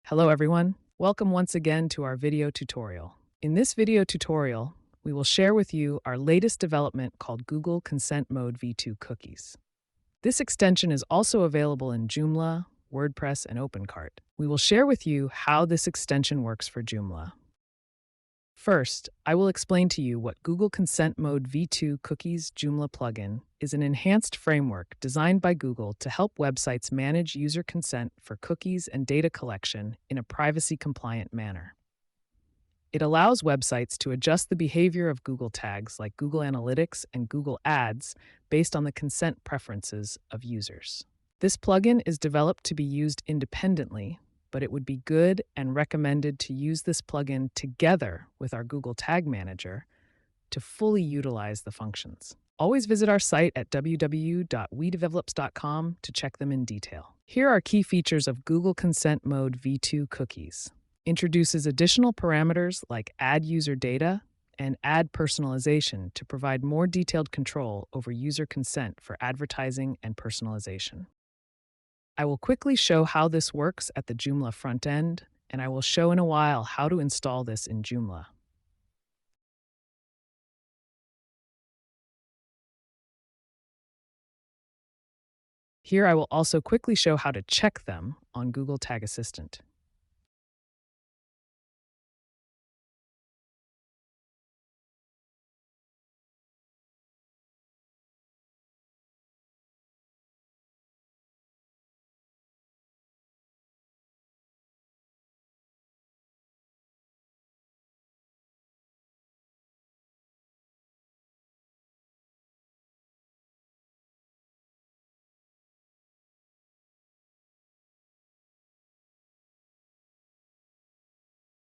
Hello everyone. Welcome once again to our video tutorial. In this video tutorial, we will share with you our latest development called Google Consent Mode V2 cookies. This extension is also available in Joomla, WordPress, and OpenCart. We will share with you how this extension works for Joomla. First, I will explain to you what Google Consent Mode V2 Cookies Joomla plugin is. An enhanced framework designed by Google to help websites manage user consent for cookies and data collection in a privacy-compliant manner. It allows websites to adjust the behavior of Google tags like Google Analytics and Google Ads based on the consent preferences of users. This plugin is developed to be used independently, but it would be good and recommended to use this plugin together with our Google Tag Manager to fully utilize the functions. Always visit our site at www.wedevelops.com to check them in detail. Here are key features of Google Consent Mode V2 cookies. Introduces additional parameters like add user data and add personalization to provide more detailed control over user consent for advertising and personalization. I will quickly show how this works at the Joomla front end, and I will show in a while how to install this in Joomla. Here I will also quickly show how to check them on Google Tag Assistant.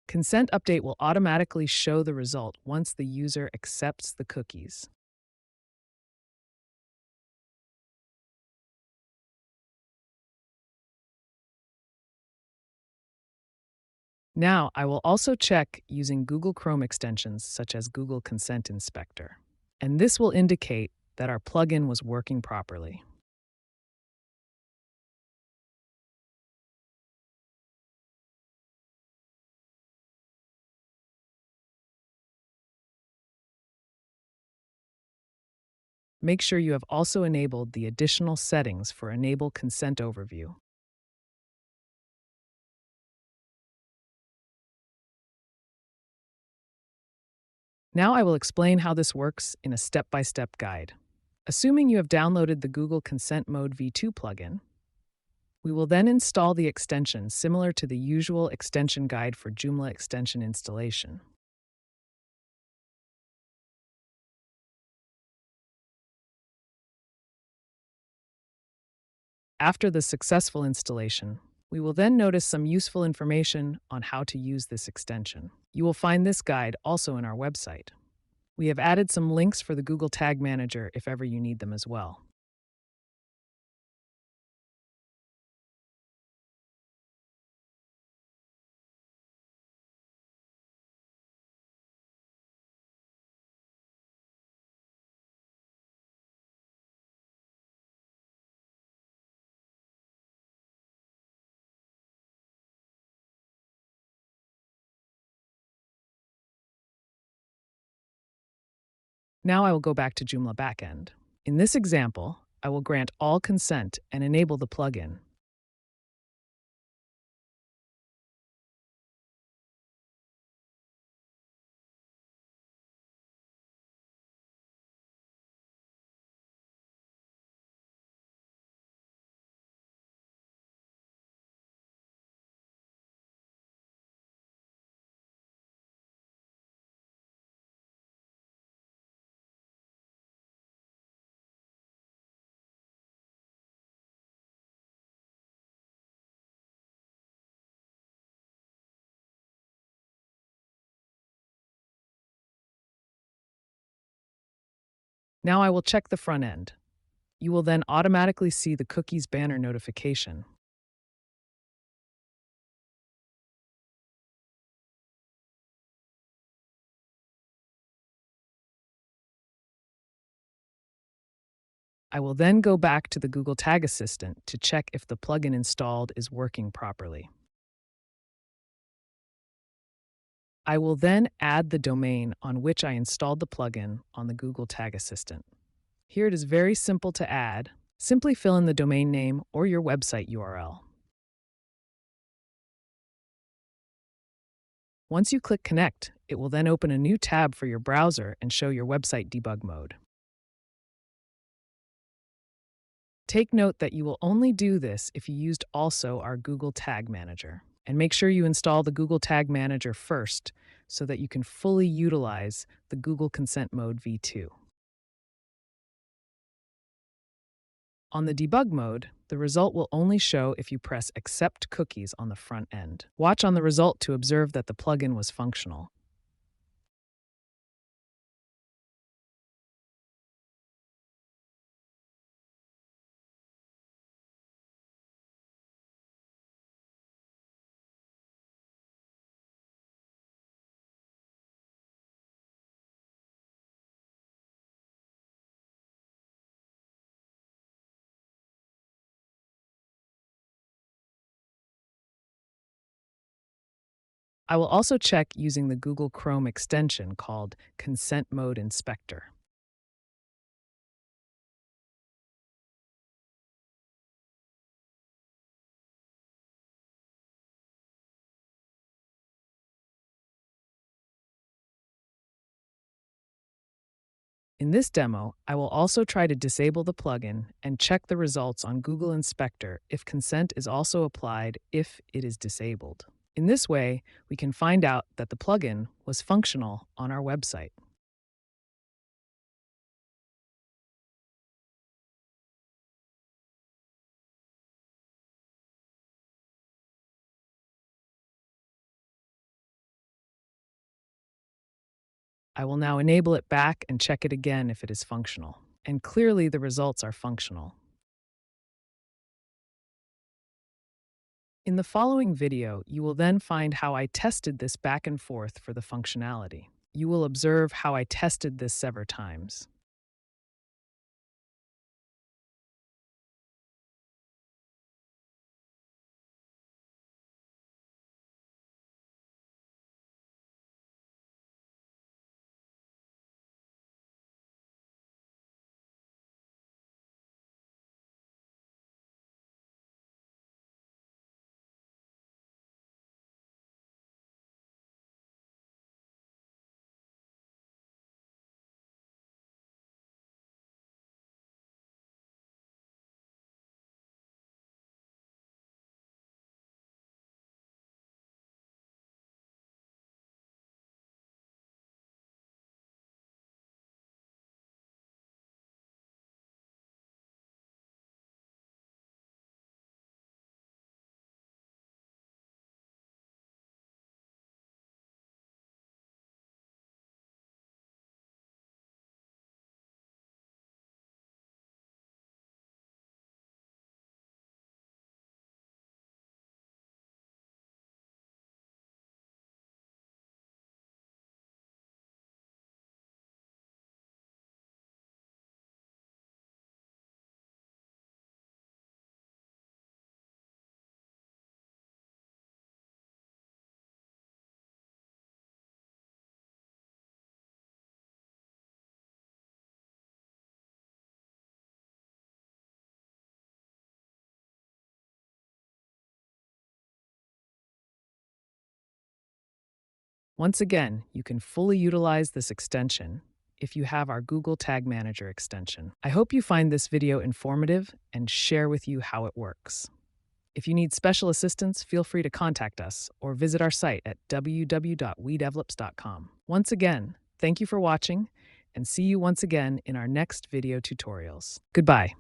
Consent Update will automatically show the result once the user accepts the cookies. Now, I will also check using Google Chrome extensions such as Google Consent Inspector, and this will indicate that our plugin was working properly. Make sure you have also enabled the additional settings for Enable Consent Overview. Now I will explain how this works in a step-by-step guide. Assuming you have downloaded the Google Consent Mode V2 plugin, we will then install the extension similar to the usual extension guide for Joomla extension installation. After the successful installation, we will then notice some useful information on how to use this extension. You will find this guide also in our website. We have added some links for the Google Tag Manager if ever you need them as well. Now I will go back to Joomla backend. In this example, I will grant all consent and enable the plugin. Now I will check the front end. You will then automatically see the cookies banner notification. I will then go back to the Google Tag Assistant to check if the plugin installed is working properly. I will then add the domain on which I installed the plugin on the Google Tag Assistant. Here it is very simple to add. Simply fill in the domain name or your website URL. Once you click Connect, it will then open a new tab for your browser and show your website debug mode. Take note that you will only do this if you used also our Google Tag Manager. And make sure you install the Google Tag Manager first so that you can fully utilize the Google Consent Mode v2. On the debug mode, the result will only show if you press Accept Cookies on the front end. Watch on the result to observe that the plugin was functional. I will also check using the Google Chrome extension called Consent Mode Inspector. In this demo, I will also try to disable the plugin and check the results on Google Inspector if consent is also applied if it is disabled. In this way, we can find out that the plugin was functional on our website. I will now enable it back and check it again if it is functional. And clearly the results are functional. In the following video, you will then find how I tested this back and forth for the functionality. You will observe how I tested this several times. Once again, you can fully utilize this extension if you have our Google Tag Manager extension. I hope you find this video informative and share with you how it works. If you need special assistance, feel free to contact us or visit our site at www.wedevelops.com. Once again, thank you for watching and see you once again in our next video tutorials. Goodbye.